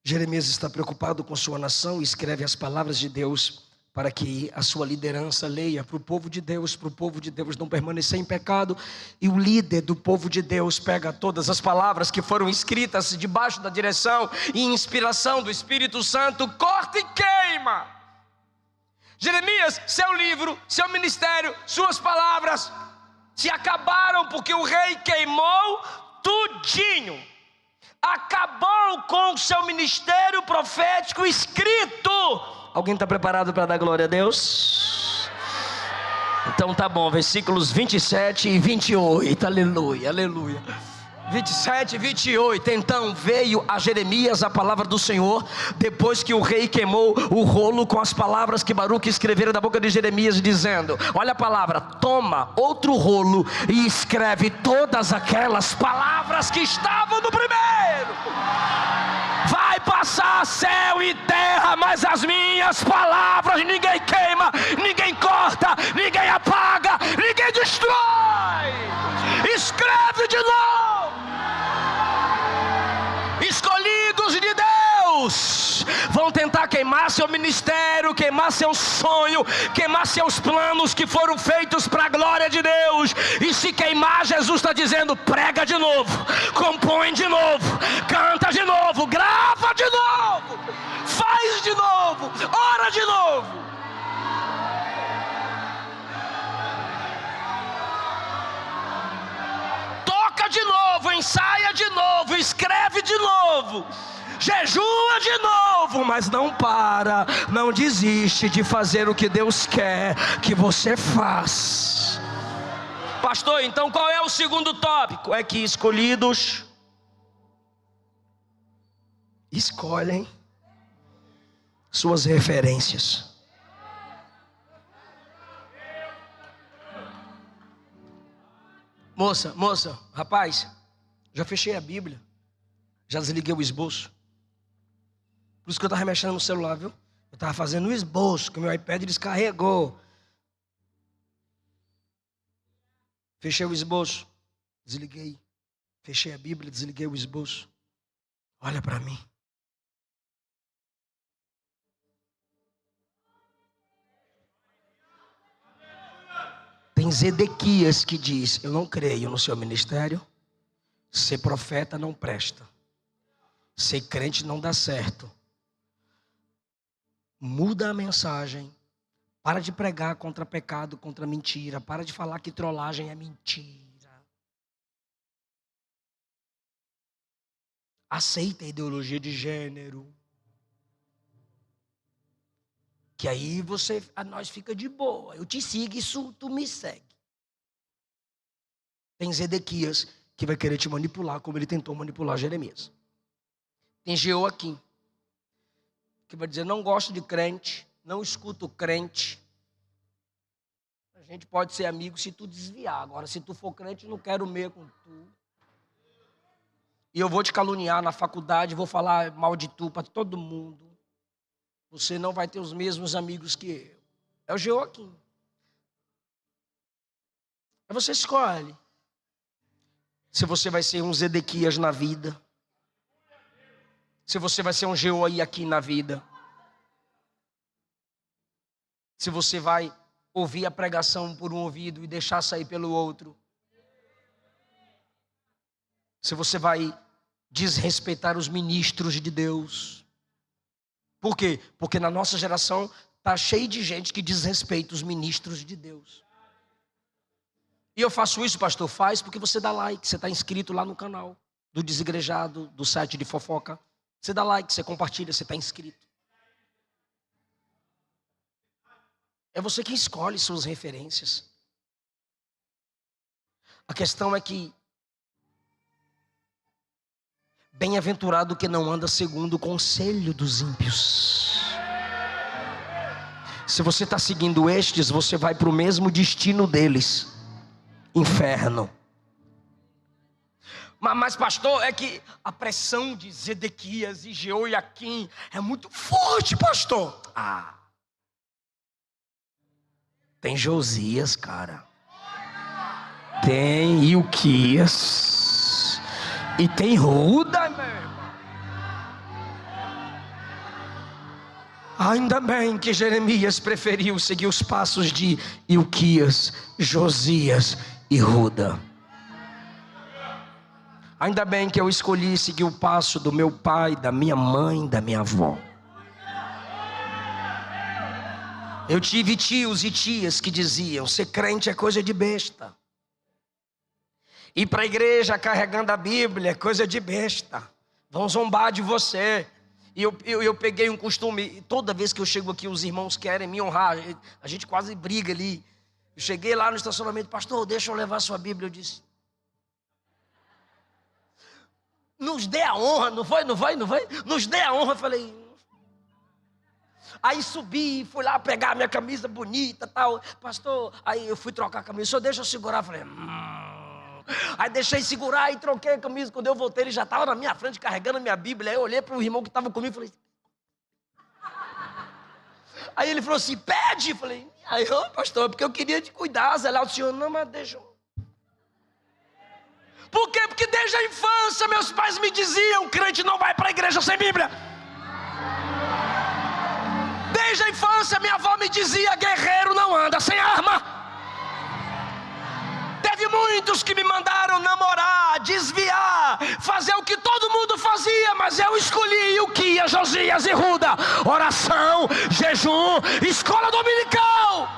Jeremias está preocupado com sua nação e escreve as palavras de Deus para que a sua liderança leia para o povo de Deus não permanecer em pecado. E o líder do povo de Deus pega todas as palavras que foram escritas debaixo da direção e inspiração do Espírito Santo, corta e queima. Jeremias, seu livro, seu ministério, suas palavras se acabaram porque o rei queimou tudinho. Acabou com o seu ministério profético escrito. Alguém está preparado para dar glória a Deus? Então tá bom, versículos 27 e 28, aleluia, aleluia. 27 e 28. Então veio a Jeremias a palavra do Senhor, depois que o rei queimou o rolo com as palavras que Baruque escrevera da boca de Jeremias, dizendo: olha a palavra, toma outro rolo e escreve todas aquelas palavras que estavam no primeiro. Vai passar céu e terra, mas as minhas palavras ninguém queima, ninguém corta, ninguém apaga, ninguém destrói. Escreve de novo. Escolhidos de Deus vão tentar queimar seu ministério, queimar seu sonho, queimar seus planos que foram feitos para a glória de Deus. E se queimar, Jesus está dizendo: prega de novo, compõe de novo, canta de novo, grava de novo, faz de novo, ora de novo. De novo, ensaia de novo, escreve de novo, jejua de novo, mas não para, não desiste de fazer o que Deus quer que você faça. Pastor, então qual é o segundo tópico? É que escolhidos escolhem suas referências. Moça, rapaz, já fechei a Bíblia, já desliguei o esboço. Por isso que eu estava mexendo no celular, viu? Eu estava fazendo o esboço, que o meu iPad descarregou. Fechei o esboço, desliguei. Fechei a Bíblia, desliguei o esboço. Olha para mim. Tem Zedequias que diz: eu não creio no seu ministério. Ser profeta não presta. Ser crente não dá certo. Muda a mensagem. Para de pregar contra pecado, contra mentira. Para de falar que trollagem é mentira. Aceita a ideologia de gênero. Que aí nós fica de boa. Eu te sigo, isso tu me segue. Tem Zedequias que vai querer te manipular, como ele tentou manipular Jeremias. Tem Jeoaquim, que vai dizer: não gosto de crente, não escuto crente. A gente pode ser amigo se tu desviar. Agora, se tu for crente, não quero meio com tu. E eu vou te caluniar na faculdade, vou falar mal de tu para todo mundo. Você não vai ter os mesmos amigos que eu. É o Jeoaquim. Aí você escolhe se você vai ser um Zedequias na vida, se você vai ser um Jeoaquim na vida, se você vai ouvir a pregação por um ouvido e deixar sair pelo outro, se você vai desrespeitar os ministros de Deus. Por quê? Porque na nossa geração está cheio de gente que desrespeita os ministros de Deus. E eu faço isso, pastor? Faz porque você dá like, você está inscrito lá no canal do Desigrejado, do site de fofoca. Você dá like, você compartilha, você está inscrito. É você quem escolhe suas referências. A questão é que bem-aventurado que não anda segundo o conselho dos ímpios. Se você está seguindo estes, você vai para o mesmo destino deles: inferno. Mas pastor, é que a pressão de Zedequias e Jeoaquim é muito forte, pastor. Tem Josias, cara. Tem Ilquias. E tem Ruda, meu irmão. Ainda bem que Jeremias preferiu seguir os passos de Ilquias, Josias e Ruda. Ainda bem que eu escolhi seguir o passo do meu pai, da minha mãe, da minha avó. Eu tive tios e tias que diziam: ser crente é coisa de besta. Ir para a igreja carregando a Bíblia é coisa de besta. Vão zombar de você. E eu peguei um costume, toda vez que eu chego aqui, os irmãos querem me honrar, a gente quase briga ali. Eu cheguei lá no estacionamento, pastor, deixa eu levar sua Bíblia. Eu disse, nos dê a honra, não foi? Nos dê a honra. Eu falei, aí subi, fui lá pegar a minha camisa bonita, tal. Pastor, aí eu fui trocar a camisa, o senhor deixa eu segurar. Eu falei, Aí deixei segurar e troquei a camisa. Quando eu voltei, ele já estava na minha frente carregando a minha Bíblia. Aí eu olhei para o irmão que estava comigo e falei, aí ele falou assim, pede. Eu falei, aí eu, pastor, porque eu queria te cuidar, zelar o senhor. Não, mas deixa eu... Por quê? Porque desde a infância meus pais me diziam, crente não vai para a igreja sem Bíblia. Desde a infância minha avó me dizia, guerreiro não anda sem arma. Teve muitos que me mandaram namorar, desviar, fazer o que todo mundo fazia, mas eu escolhi o que ia Josias e Ruda: oração, jejum, escola dominical.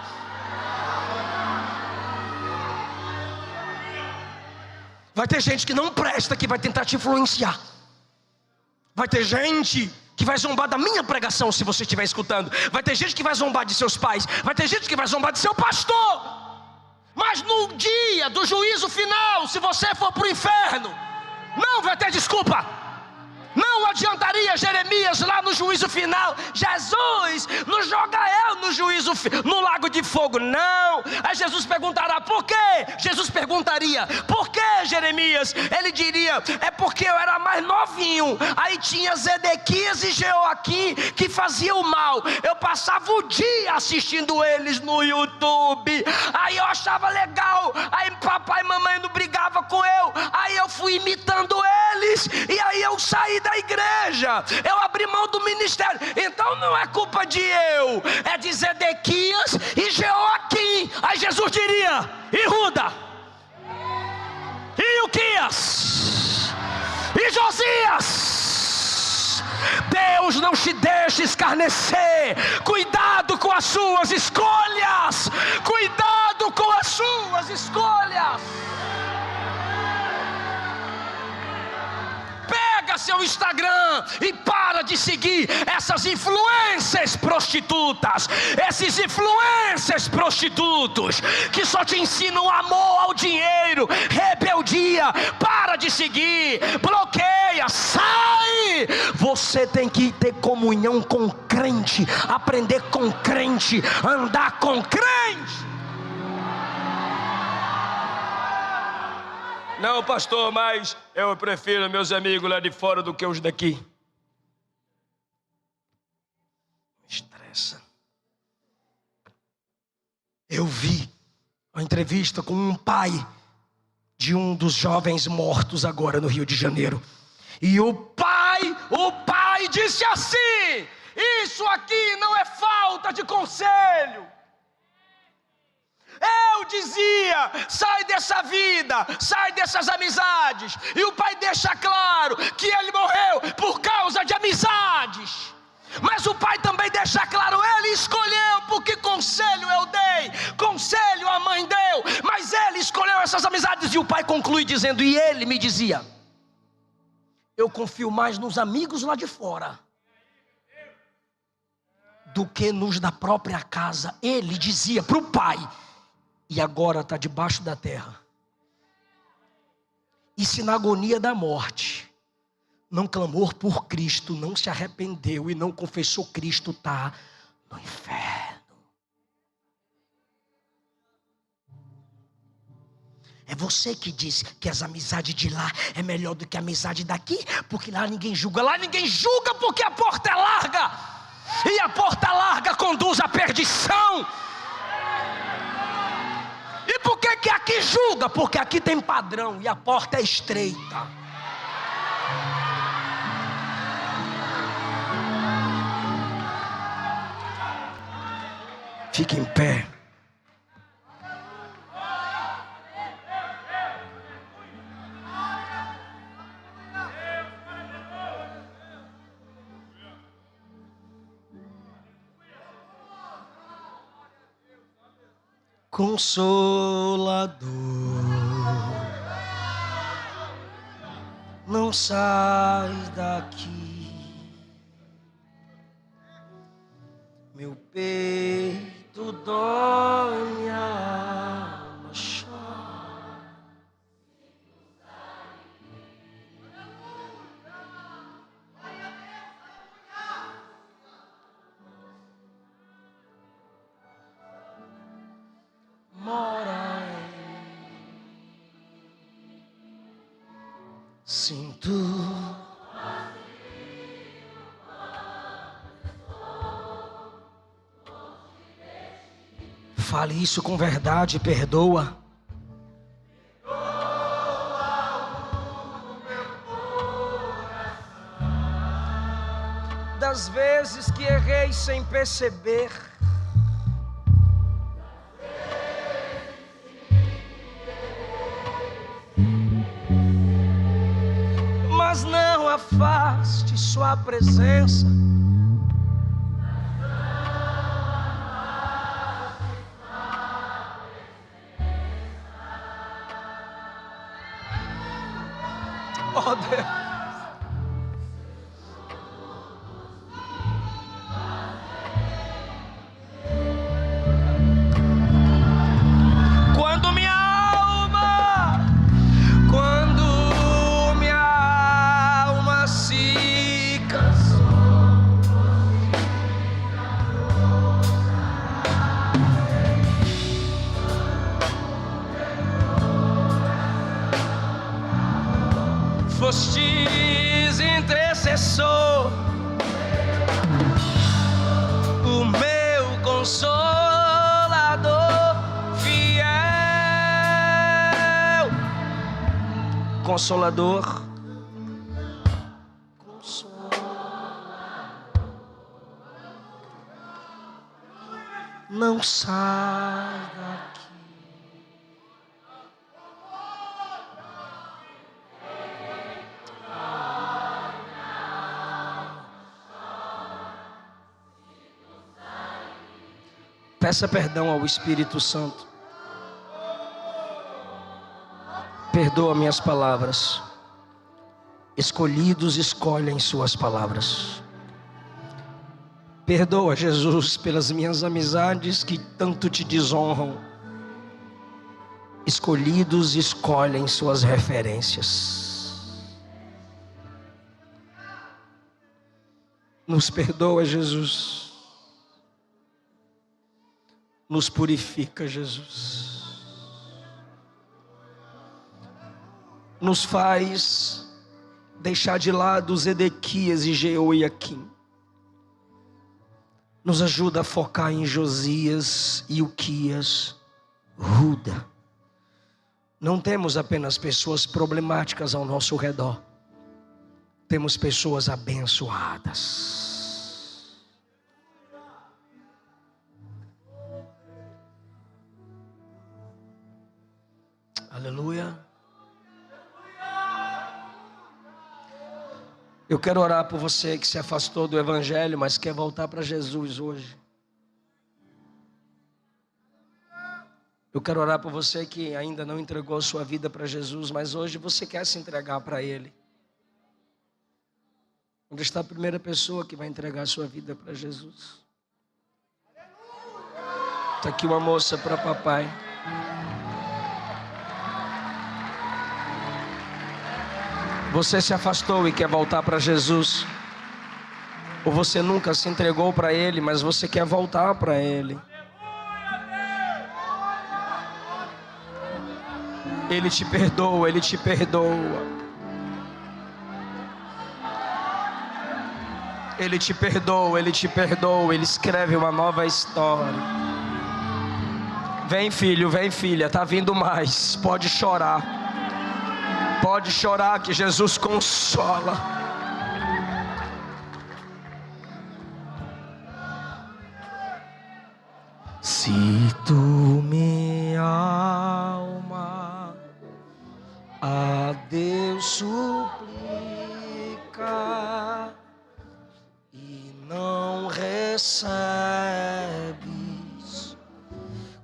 Vai ter gente que não presta, que vai tentar te influenciar. Vai ter gente que vai zombar da minha pregação se você estiver escutando. Vai ter gente que vai zombar de seus pais. Vai ter gente que vai zombar de seu pastor. Mas no dia do juízo final, se você for para o inferno, não vai ter desculpa. Não adiantaria Jeremias lá no juízo final, Jesus, não joga eu no lago de fogo, não. Aí Jesus perguntará, por quê? Jesus perguntaria, por que, Jeremias? Ele diria, é porque eu era mais novinho. Aí tinha Zedequias e Jeoaquim que faziam o mal. Eu passava o dia assistindo eles no YouTube. Aí eu achava legal. Aí papai e mamãe não brigavam com eu. Aí eu fui imitando eles. E aí eu saí da igreja, eu abri mão do ministério. Então não é culpa de eu, é de Zedequias e Jeoaquim. Aí Jesus diria, e Ruda, e Uquias, e Josias, Deus não te deixa escarnecer. Cuidado com as suas escolhas. Cuidado com as suas escolhas. Pega seu Instagram e para de seguir essas influências prostitutas, esses influências prostitutos que só te ensinam amor ao dinheiro, rebeldia. Para de seguir, bloqueia, sai. Você tem que ter comunhão com crente, aprender com crente, andar com crente. Não, pastor, mas eu prefiro meus amigos lá de fora do que os daqui. Me estressa. Eu vi uma entrevista com um pai de um dos jovens mortos agora no Rio de Janeiro. E o pai disse assim, isso aqui não é falta de conselho. Eu dizia, sai dessa vida, sai dessas amizades. E o pai deixa claro que ele morreu por causa de amizades. Mas o pai também deixa claro, ele escolheu, porque conselho eu dei, conselho a mãe deu, mas ele escolheu essas amizades. E o pai conclui dizendo, e ele me dizia, eu confio mais nos amigos lá de fora do que nos da própria casa. Ele dizia para o pai, e agora está debaixo da terra. E se na agonia da morte não clamou por Cristo, não se arrependeu e não confessou Cristo, está no inferno. É você que diz que as amizades de lá é melhor do que a amizade daqui, porque lá ninguém julga. Lá ninguém julga porque a porta é larga, e a porta larga conduz à perdição. E por que aqui julga? Porque aqui tem padrão e a porta é estreita. Fique em pé. Consolador, não sai daqui. Meu peito dói, minha alma chora. Mora em mim. Sinto. Fale isso com verdade, perdoa. Das vezes que errei sem perceber. Mas não afaste sua presença. Oh Deus. Quando minha alma se cansou, fostes intercessor, o meu consolador fiel, consolador, não sai daqui. Peça perdão ao Espírito Santo. Perdoa minhas palavras. Escolhidos escolhem suas palavras. Perdoa, Jesus, pelas minhas amizades que tanto te desonram. Escolhidos escolhem suas referências. Nos perdoa, Jesus. Nos purifica, Jesus. Nos faz deixar de lado Zedequias e Jeoiaquim. Nos ajuda a focar em Josias e Uquias, Ruda. Não temos apenas pessoas problemáticas ao nosso redor. Temos pessoas abençoadas. Aleluia. Eu quero orar por você que se afastou do Evangelho, mas quer voltar para Jesus hoje. Eu quero orar por você que ainda não entregou sua vida para Jesus, mas hoje você quer se entregar para Ele. Onde está a primeira pessoa que vai entregar sua vida para Jesus? Está aqui uma moça para papai. Você se afastou e quer voltar para Jesus? Ou você nunca se entregou para Ele, mas você quer voltar para Ele? Ele te perdoa, Ele te perdoa. Ele te perdoa, Ele te perdoa. Ele escreve uma nova história. Vem filho, vem filha, tá vindo mais. Pode chorar. Pode chorar que Jesus consola. Se tu minha alma a Deus suplica e não recebes,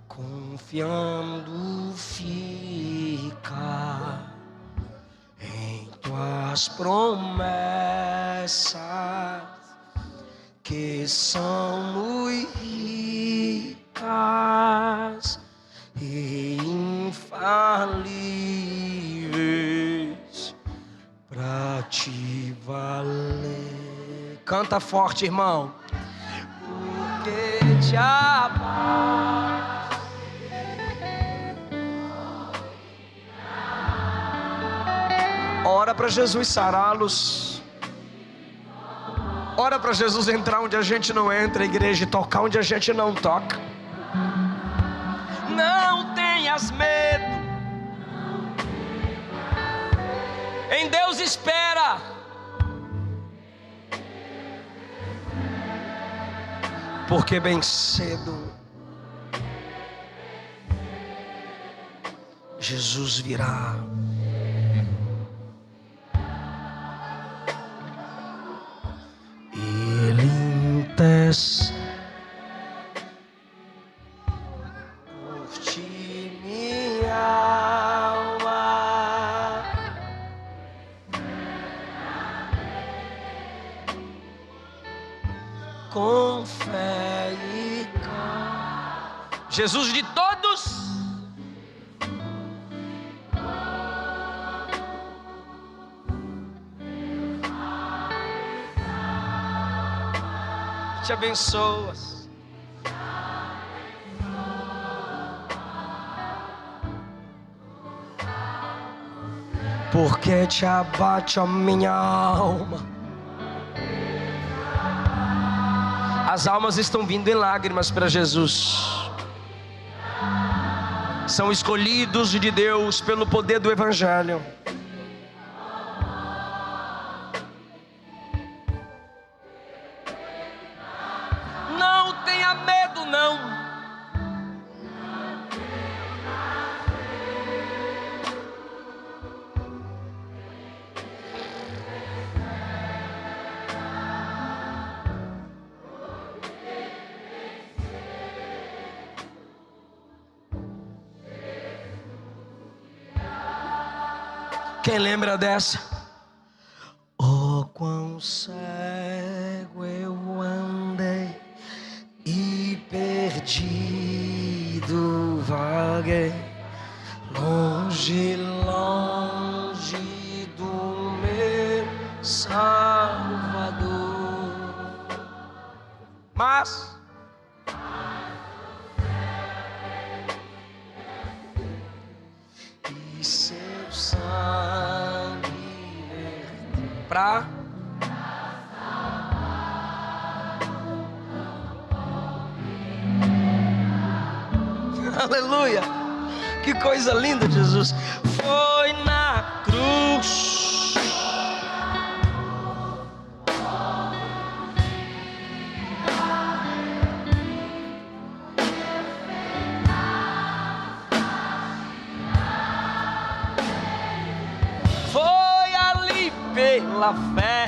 confiando fica em tuas promessas, que são muito e ricas e infalíveis pra te valer. Canta forte, irmão. Porque te amar. Ora para Jesus sará-los. Ora para Jesus entrar onde a gente não entra, igreja, e tocar onde a gente não toca. Não tenhas medo. Em Deus espera. Porque bem cedo Jesus virá. Ele intercede por ti, minha alma. Com fé e calma. Jesus de todos. Te abençoas. Porque te abate a minha alma. As almas estão vindo em lágrimas para Jesus. São escolhidos de Deus pelo poder do Evangelho. Não tenha medo, não. Quem lembra dessa? Oh, quão cego eu andei e perdido vaguei, longe, longe do meu Salvador. Mas e seu sangue pra aleluia, que coisa linda, Jesus foi na cruz. Foi ali pela fé.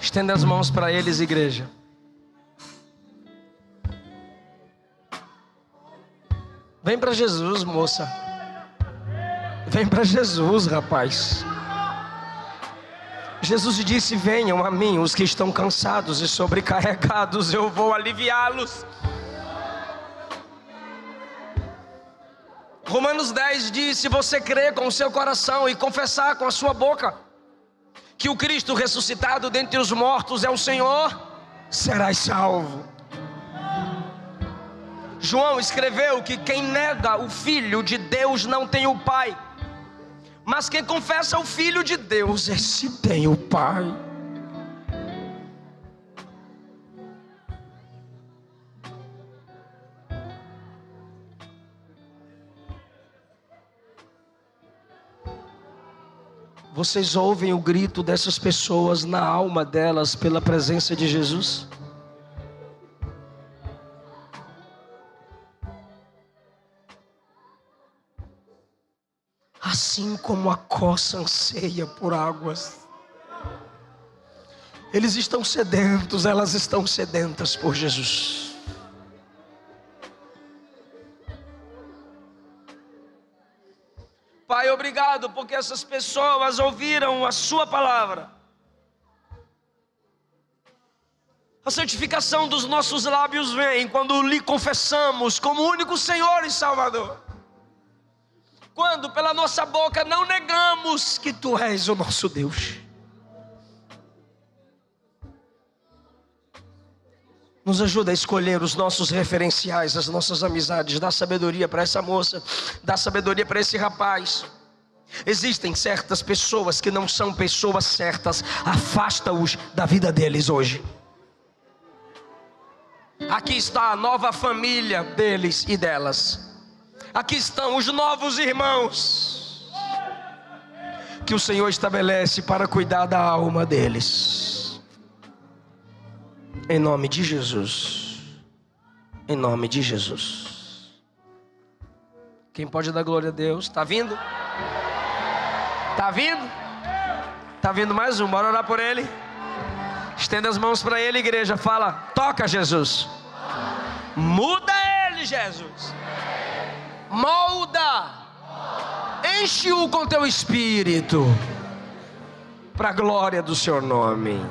Estenda as mãos para eles, igreja. Vem para Jesus, moça. Vem para Jesus, rapaz. Jesus disse: venham a mim os que estão cansados e sobrecarregados, eu vou aliviá-los. Romanos 10 diz: se você crer com o seu coração e confessar com a sua boca que o Cristo ressuscitado dentre os mortos é o Senhor, serás salvo. João escreveu que quem nega o Filho de Deus não tem o Pai, mas quem confessa o Filho de Deus, esse tem o Pai. Vocês ouvem o grito dessas pessoas na alma delas pela presença de Jesus? Assim como a coça anseia por águas, Eles estão sedentos, elas estão sedentas por Jesus. Pai, obrigado porque essas pessoas ouviram a sua palavra. A santificação dos nossos lábios vem quando lhe confessamos como único Senhor e Salvador. Quando pela nossa boca não negamos que Tu és o nosso Deus. Nos ajuda a escolher os nossos referenciais, as nossas amizades. Dá sabedoria para essa moça, dá sabedoria para esse rapaz. Existem certas pessoas que não são pessoas certas. Afasta-os da vida deles hoje. Aqui está a nova família deles e delas. Aqui estão os novos irmãos que o Senhor estabelece para cuidar da alma deles. Em nome de Jesus. Em nome de Jesus. Quem pode dar glória a Deus? Está vindo? Está vindo? Está vindo mais um, bora orar por ele. Estenda as mãos para ele, igreja. Fala, toca Jesus. Muda ele, Jesus. Molda. Enche-o com teu espírito, para a glória do seu nome.